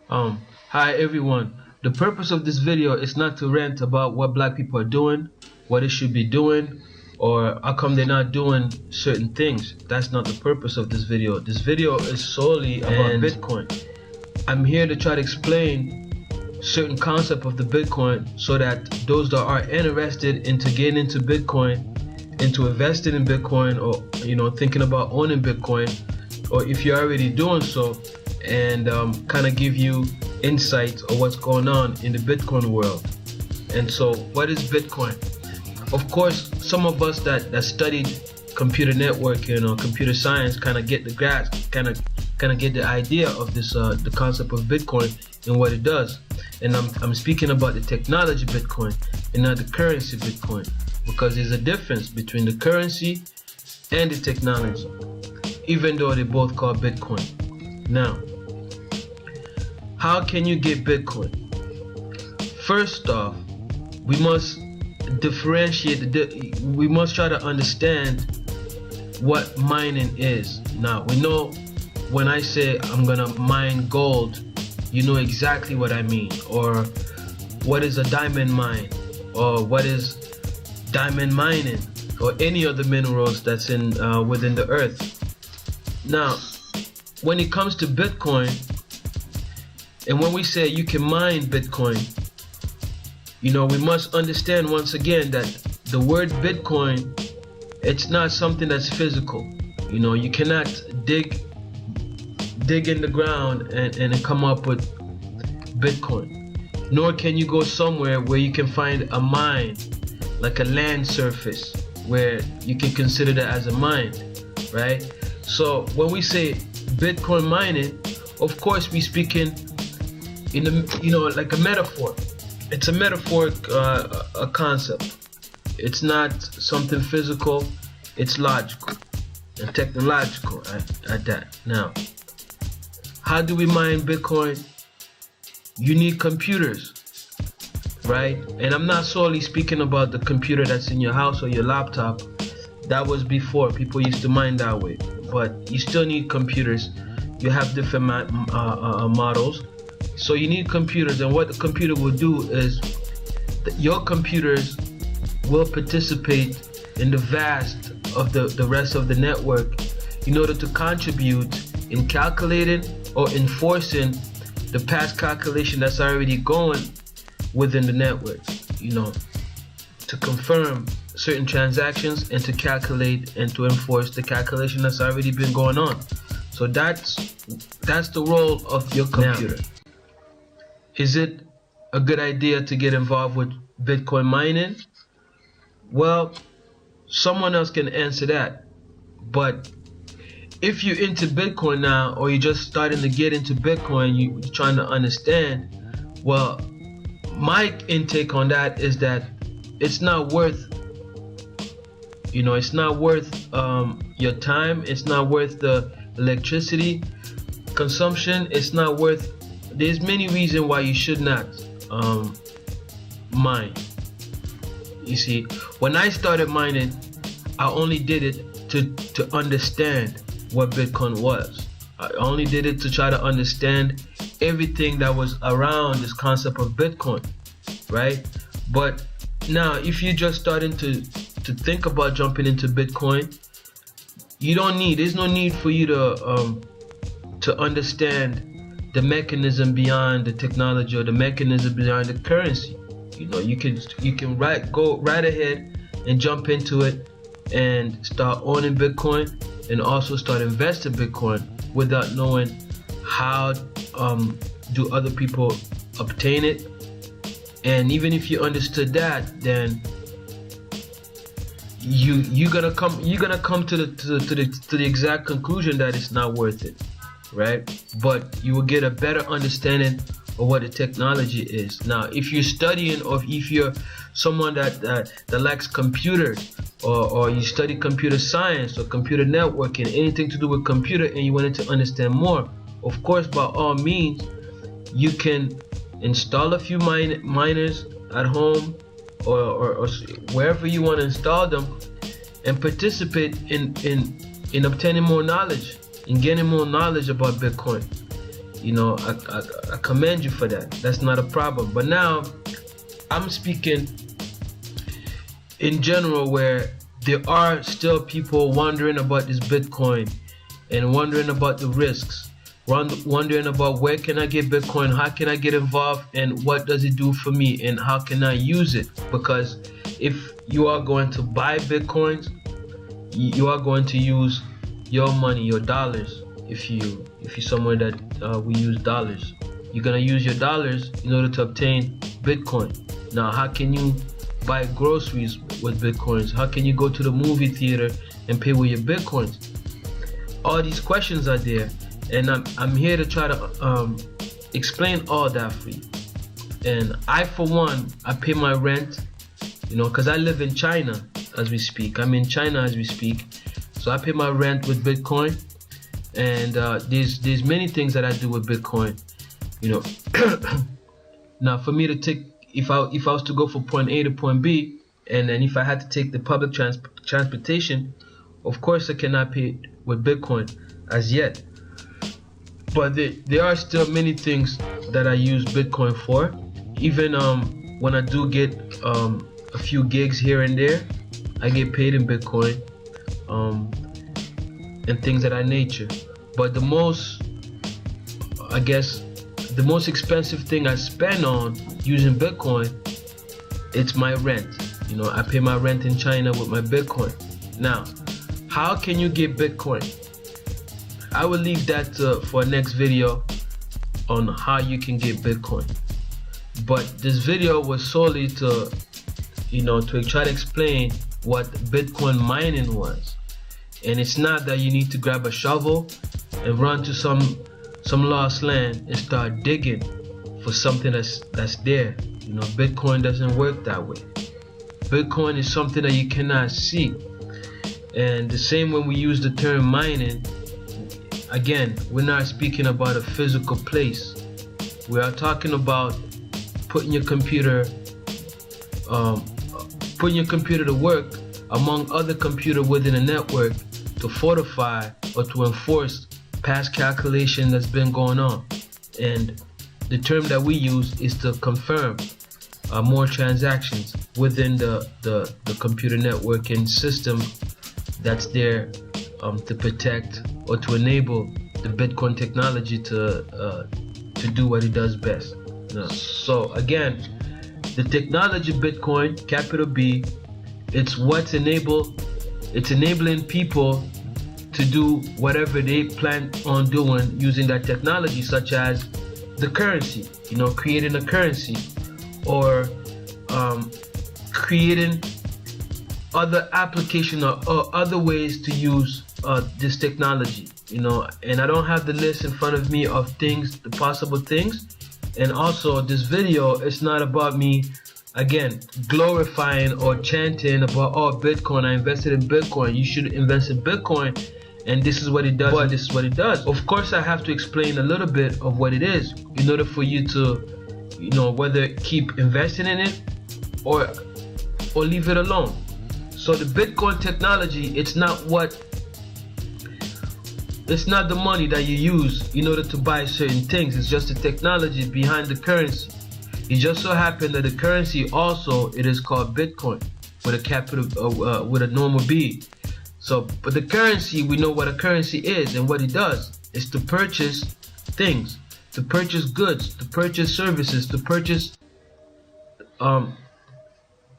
Hi everyone. The purpose of this video is not to rant about what black people are doing, what they should be doing, or how come they're not doing certain things. That's not the purpose of this video. This video is solely about Bitcoin. I'm here to try to explain certain concept of the Bitcoin so that those that are interested into getting into Bitcoin, into investing in Bitcoin, or thinking about owning Bitcoin, or if you're already doing so, and kind of give you insights of what's going on in the Bitcoin world. And so, what is Bitcoin? Of course, some of us that studied computer networking or computer science kind of get the grasp, kind of get the idea of this, the concept of Bitcoin and what it does. And I'm speaking about the technology Bitcoin and not the currency Bitcoin, because there's a difference between the currency and the technology, even though they both call Bitcoin. Now, how can you get Bitcoin? First off, we must differentiate, we must try to understand what mining is. Now, we know when I say I'm gonna mine gold, you know exactly what I mean. Or what is a diamond mine, or what is diamond mining, or any other minerals that's in within the earth. Now, when it comes to Bitcoin, and when we say you can mine Bitcoin, we must understand once again that the word Bitcoin, it's not something that's physical. You cannot dig in the ground and come up with Bitcoin. Nor can you go somewhere where you can find a mine, like a land surface, where you can consider that as a mine, right? So when we say Bitcoin mining, of course we speaking in the, like a metaphor. It's a metaphoric a concept. It's not something physical. It's logical and technological at that. Now, how do we mine Bitcoin? You need computers, right? And I'm not solely speaking about the computer that's in your house or your laptop. That was before people used to mine that way, but you still need computers. You have different models. So you need computers, and what the computer will do is your computers will participate in the vast of the rest of the network in order to contribute in calculating or enforcing the past calculation that's already going within the network, to confirm certain transactions and to calculate and to enforce the calculation that's already been going on. So that's the role of your computer. Now, is it a good idea to get involved with Bitcoin mining? Well, someone else can answer that. But if you're into Bitcoin now, or you're just starting to get into Bitcoin, you're trying to understand, well, my intake on that is that it's not worth, it's not worth your time. It's not worth the electricity consumption. It's not worth. There's many reasons why you should not mine. You see, when I started mining, I only did it to understand what Bitcoin was. I only did it to try to understand everything that was around this concept of Bitcoin, right? But now, if you're just starting to think about jumping into Bitcoin, there's no need for you to understand the mechanism beyond the technology or the mechanism beyond the currency. You can go right ahead and jump into it and start owning Bitcoin and also start investing Bitcoin without knowing how do other people obtain it. And even if you understood that, then you're gonna come to the exact conclusion that it's not worth it, right? But you will get a better understanding of what the technology is. Now, if you're studying, or if you're someone that likes computers, or you study computer science or computer networking, anything to do with computer, and you wanted to understand more, of course, by all means, you can install a few miners at home or wherever you want to install them, and participate in obtaining more knowledge, in gaining more knowledge about Bitcoin. I commend you for that. That's not a problem. But now I'm speaking in general, where there are still people wondering about this Bitcoin and wondering about the risks, wondering about where can I get Bitcoin, how can I get involved, and what does it do for me, and how can I use it. Because if you are going to buy Bitcoins, you are going to use your money, your dollars. If you're somewhere that we use dollars, you're gonna use your dollars in order to obtain Bitcoin. Now, how can you buy groceries with Bitcoins? How can you go to the movie theater and pay with your Bitcoins? All these questions are there, and I'm here to try to explain all that for you. And I, for one, I pay my rent, because I live in China as we speak. I'm in China as we speak, so I pay my rent with Bitcoin. And there's many things that I do with Bitcoin. Now, for me to take, if I was to go from point A to point B, and then if I had to take the public transportation, of course I cannot pay with Bitcoin as yet. But there are still many things that I use Bitcoin for. Even when I do get a few gigs here and there, I get paid in Bitcoin, and things of that nature. But the most expensive thing I spend on using Bitcoin, it's my rent. I pay my rent in China with my Bitcoin. Now, how can you get Bitcoin? I will leave that for a next video on how you can get Bitcoin. But this video was solely to try to explain what Bitcoin mining was. And it's not that you need to grab a shovel and run to some lost land and start digging for something that's there. Bitcoin doesn't work that way. Bitcoin is something that you cannot see. And the same when we use the term mining, again, we're not speaking about a physical place. We are talking about putting your computer to work among other computers within a network to fortify or to enforce past calculation that's been going on. And the term that we use is to confirm more transactions within the computer networking system that's there to protect or to enable the Bitcoin technology to do what it does best. So again, the technology Bitcoin, capital B, it's enabling people to do whatever they plan on doing using that technology, such as the currency, creating a currency, or creating other application or other ways to use this technology. And I don't have the list in front of me of things, the possible things. And also, this video, it's not about me, again, glorifying or chanting about, oh, Bitcoin, I invested in Bitcoin, you should invest in Bitcoin, and this is what it does, and this is what it does. Of course, I have to explain a little bit of what it is in order for you to, whether keep investing in it or leave it alone. So the Bitcoin technology, it's not the money that you use in order to buy certain things. It's just the technology behind the currency. It just so happened that the currency also, it is called Bitcoin with a capital, with a normal B. So, but the currency, we know what a currency is and what it does. It's to purchase things, to purchase goods, to purchase services, to purchase, to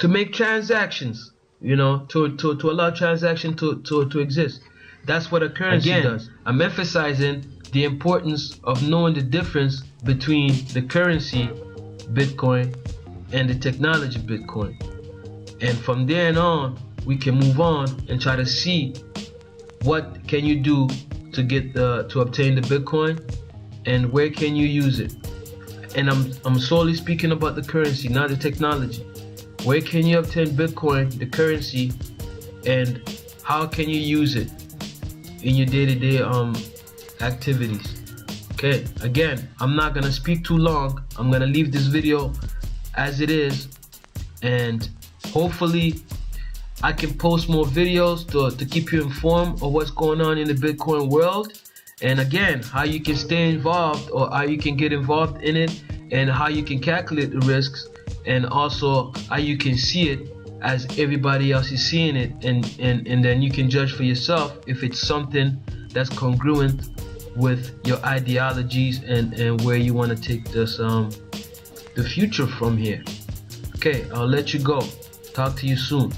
make transactions, to allow transaction to exist. That's what a currency does. I'm emphasizing the importance of knowing the difference between the currency Bitcoin and the technology Bitcoin. And from there on, we can move on and try to see what can you do to get to obtain the Bitcoin and where can you use it. And I'm solely speaking about the currency, not the technology. Where can you obtain Bitcoin, the currency, and how can you use it in your day-to-day activities? Okay, again, I'm not gonna speak too long. I'm gonna leave this video as it is, and hopefully I can post more videos to keep you informed of what's going on in the Bitcoin world and again, how you can stay involved or how you can get involved in it, and how you can calculate the risks, and also how you can see it as everybody else is seeing it, and then you can judge for yourself if it's something that's congruent with your ideologies and where you want to take this the future from here. Okay, I'll let you go. Talk to you soon.